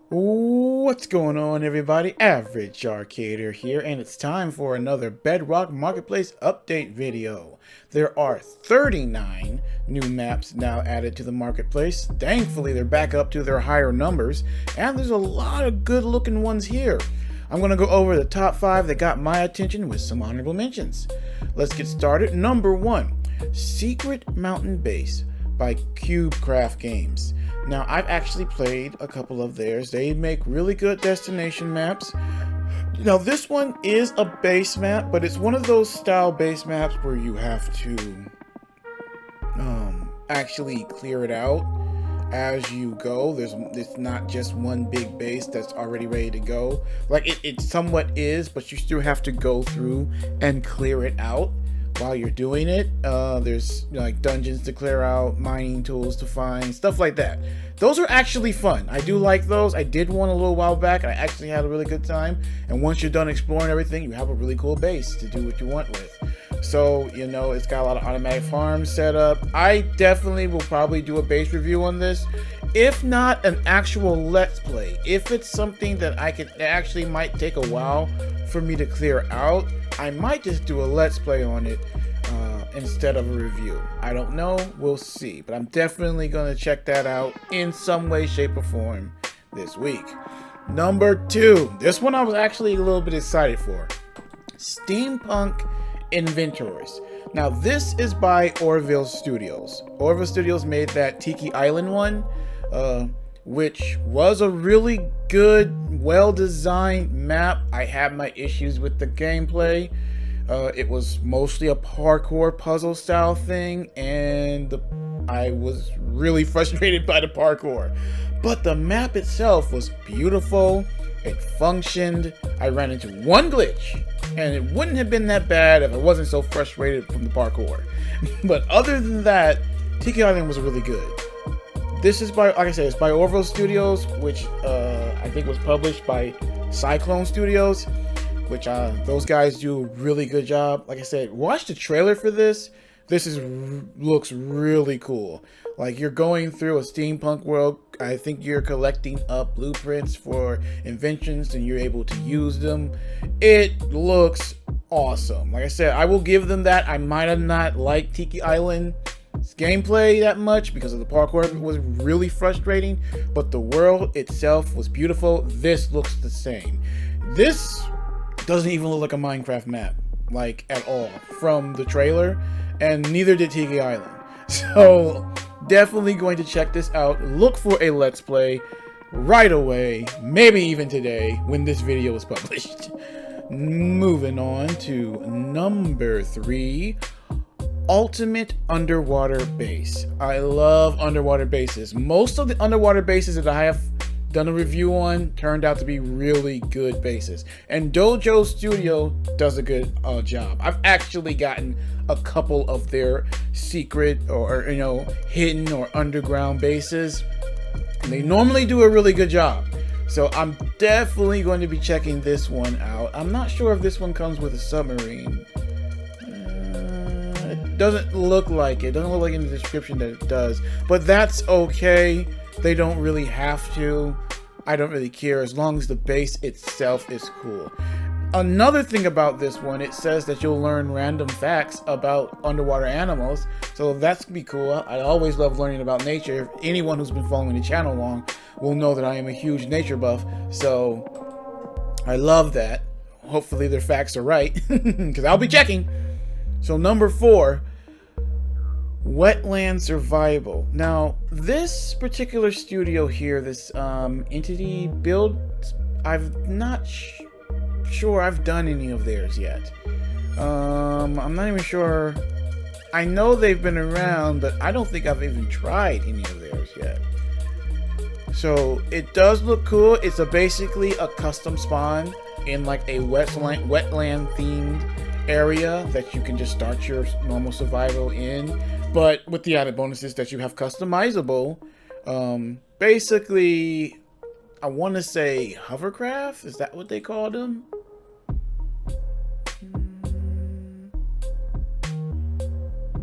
What's going on, everybody? Average Arcader here, and it's time for another Bedrock Marketplace update video. There are 39 new maps now added to the marketplace. Thankfully, they're back up to their higher numbers, and there's a lot of good looking ones here. I'm going to go over the top 5 that got my attention with some honorable mentions. Let's get started. Number 1, Secret Mountain Base by CubeCraft Games. Now, I've actually played a couple of theirs. They make really good destination maps. Now, this one is a base map, but it's one of those style base maps where you have to actually clear it out as you go. It's not just one big base that's already ready to go. Like, it somewhat is, but you still have to go through and clear it out while you're doing it. There's like dungeons to clear out, mining tools to find, stuff like that. Those are actually fun. I do like those. I did one a little while back, and I actually had a really good time. And once you're done exploring everything, you have a really cool base to do what you want with. So, you know, it's got a lot of automatic farms set up. I definitely will probably do a base review on this. If not an actual Let's Play, if it's something that that actually might take a while for me to clear out, I might just do a Let's Play on it instead of a review. I don't know, we'll see, but I'm definitely going to check that out in some way, shape, or form this week. Number 2, this one I was actually a little bit excited for. Steampunk Inventories. Now, this is by Orville Studios. Orville Studios made that Tiki Island one, which was a really good, well-designed map. I had my issues with the gameplay. It was mostly a parkour puzzle style thing, and I was really frustrated by the parkour. But the map itself was beautiful. It functioned. I ran into one glitch, and it wouldn't have been that bad if I wasn't so frustrated from the parkour. But other than that, Tiki Island was really good. This is by, like I said, it's by Orville Studios, which I think was published by Cyclone Studios, which those guys do a really good job. Like I said, watch the trailer for this. This looks really cool. Like, you're going through a steampunk world. I think you're collecting up blueprints for inventions, and you're able to use them. It looks awesome. Like I said, I will give them that. I might have not liked Tiki Island's gameplay that much because of the parkour. It was really frustrating, but the world itself was beautiful. This looks the same. This doesn't even look like a Minecraft map, like, at all, from the trailer, and neither did Tiki Island. So definitely going to check this out. Look for a Let's Play right away, maybe even today when this video is published. Moving on to number 3, Ultimate Underwater Base. I love underwater bases. Most of the underwater bases that I have done a review on turned out to be really good bases, and Dojo Studio does a good job. I've actually gotten a couple of their secret or hidden or underground bases, and they normally do a really good job. So I'm definitely going to be checking this one out. I'm not sure if this one comes with a submarine. It doesn't look like it. Doesn't look like in the description that it does, but that's okay. They don't really have to. I don't really care as long as the base itself is cool. Another thing about this one, it says that you'll learn random facts about underwater animals, so that's gonna be cool. I always love learning about nature. Anyone who's been following the channel long will know that I am a huge nature buff, so I love that. Hopefully their facts are right, because I'll be checking. So number 4, Wetland Survival. Now, this particular studio here, this entity build, I'm not sure I've done any of theirs yet. I'm not even sure. I know they've been around, but I don't think I've even tried any of theirs yet. So it does look cool. It's basically a custom spawn in like a wetland themed area that you can just start your normal survival in, but with the added bonuses that you have customizable basically I want to say hovercraft. Is that what they called them?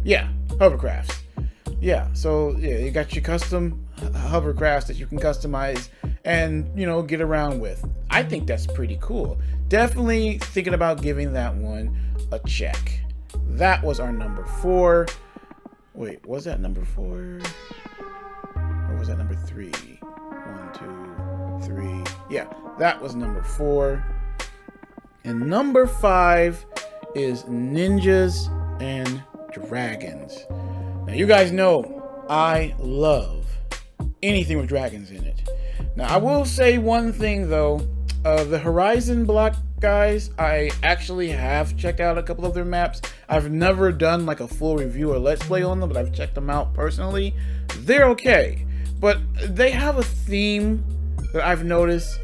Yeah, hovercrafts. Yeah, so yeah, you got your custom hovercrafts that you can customize and, you know, get around with. I think that's pretty cool. Definitely thinking about giving that one a check. That was our number 4. Wait, was that number 4? Or was that number 3? 1, 2, 3. Yeah, that was number 4. And number 5 is ninjas and dragons. Now, you guys know I love anything with dragons in it. Now, I will say one thing though. The Horizon Block guys, I actually have checked out a couple of their maps. I've never done like a full review or let's play on them, but I've checked them out personally. They're okay, but they have a theme that I've noticed.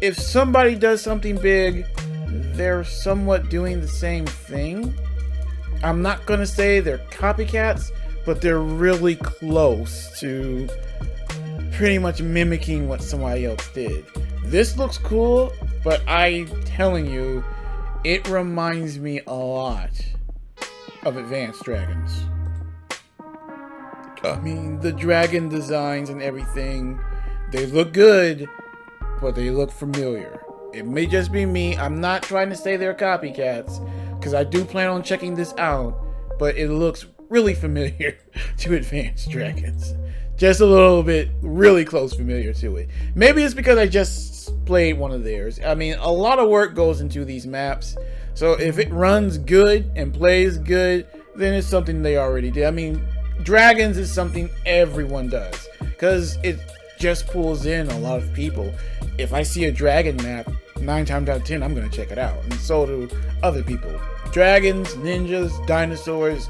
If somebody does something big, they're somewhat doing the same thing. I'm not gonna say they're copycats, but they're really close to pretty much mimicking what somebody else did. This looks cool, but I'm telling you, it reminds me a lot of Advanced Dragons. I mean, the dragon designs and everything, they look good, but they look familiar. It may just be me. I'm not trying to say they're copycats, because I do plan on checking this out, but it looks really familiar to Advanced Dragons. Just a little bit really close familiar to it. Maybe it's because I just played one of theirs. I mean, a lot of work goes into these maps. So if it runs good and plays good, then it's something they already did. I mean, dragons is something everyone does, because it just pulls in a lot of people. If I see a dragon map, 9 times out of 10, I'm going to check it out. And so do other people. Dragons, ninjas, dinosaurs,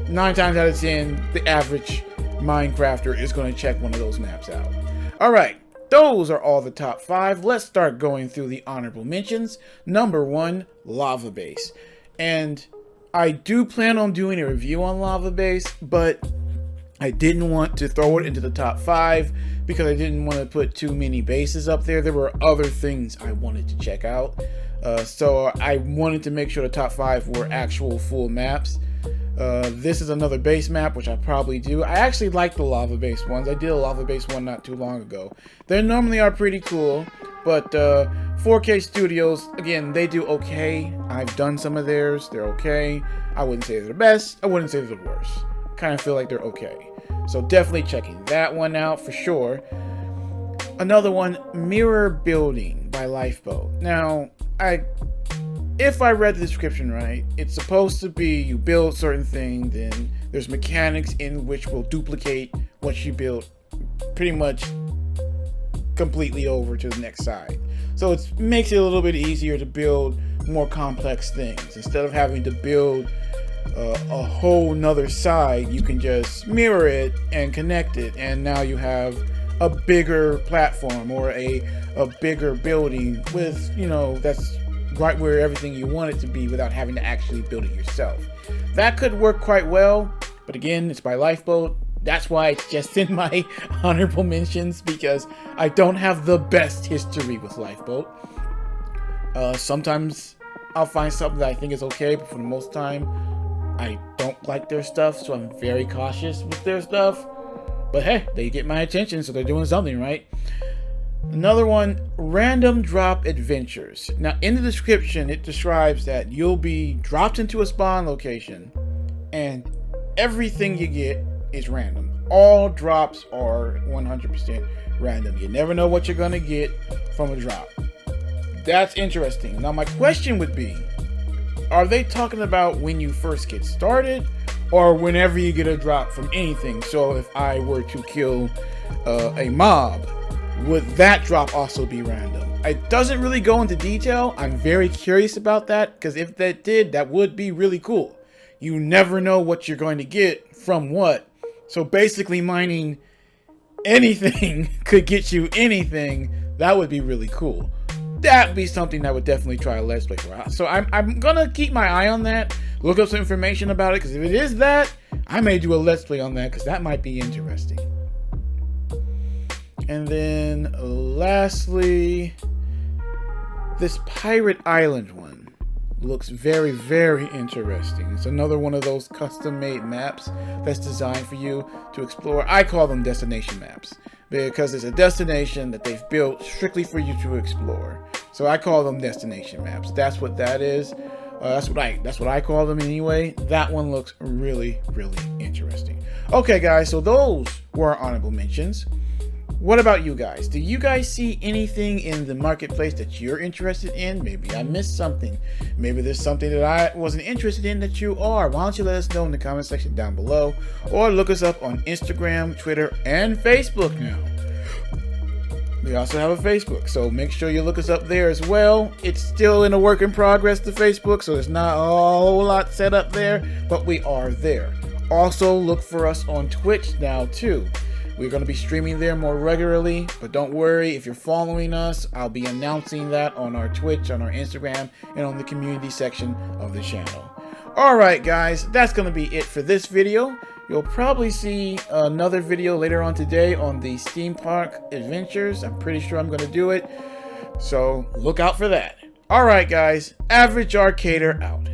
9 times out of 10, the average Minecrafter is going to check one of those maps out. Alright, those are all the top 5. Let's start going through the honorable mentions. Number 1, Lava Base. And I do plan on doing a review on Lava Base, but I didn't want to throw it into the top 5 because I didn't want to put too many bases up there. There were other things I wanted to check out. So I wanted to make sure the top 5 were actual full maps. This is another base map, which I probably do. I actually like the lava base ones. I did a lava base one not too long ago. They normally are pretty cool, but 4K Studios, again, they do okay. I've done some of theirs. They're okay. I wouldn't say they're the best. I wouldn't say they're the worst. Kind of feel like they're okay. So definitely checking that one out for sure. Another one, Mirror Building by Lifeboat. Now, if I read the description right, it's supposed to be you build certain things, then there's mechanics in which will duplicate what you built pretty much completely over to the next side. So it makes it a little bit easier to build more complex things. Instead of having to build a whole nother side, you can just mirror it and connect it, and now you have a bigger platform or a bigger building with, you know, that's right where everything you want it to be without having to actually build it yourself. That could work quite well, but again, it's by Lifeboat. That's why it's just in my honorable mentions, because I don't have the best history with Lifeboat. Sometimes I'll find something that I think is okay, but for the most time, I don't like their stuff, so I'm very cautious with their stuff. But hey, they get my attention, so they're doing something right. Another one, Random Drop Adventures. Now, in the description, it describes that you'll be dropped into a spawn location, and everything you get is random. All drops are 100% random. You never know what you're going to get from a drop. That's interesting. Now, my question would be, are they talking about when you first get started, or whenever you get a drop from anything? So if I were to kill a mob, would that drop also be random? It doesn't really go into detail. I'm very curious about that, because if that did, that would be really cool. You never know what you're going to get from what. So basically mining anything could get you anything. That would be really cool. That would be something I would definitely try a let's play for. So I'm gonna keep my eye on that, look up some information about it, because if it is that, I may do a let's play on that, because that might be interesting. And then lastly, this Pirate Island one looks very, very interesting. It's another one of those custom-made maps that's designed for you to explore. I call them destination maps because it's a destination that they've built strictly for you to explore. So I call them destination maps. That's what that is. That's what I call them anyway. That one looks really, really interesting. Okay, guys, so those were our honorable mentions. What about you guys? Do you guys see anything in the marketplace that you're interested in? Maybe I missed something. Maybe there's something that I wasn't interested in that you are. Why don't you let us know in the comment section down below, or look us up on Instagram, Twitter, and Facebook now. We also have a Facebook, so make sure you look us up there as well. It's still in a work in progress, the Facebook, so it's not a whole lot set up there, but we are there. Also, look for us on Twitch now too. We're going to be streaming there more regularly, but don't worry, if you're following us, I'll be announcing that on our Twitch, on our Instagram, and on the community section of the channel. Alright guys, that's going to be it for this video. You'll probably see another video later on today on the Steampunk Adventures. I'm pretty sure I'm going to do it, so look out for that. Alright guys, Average Arcader out.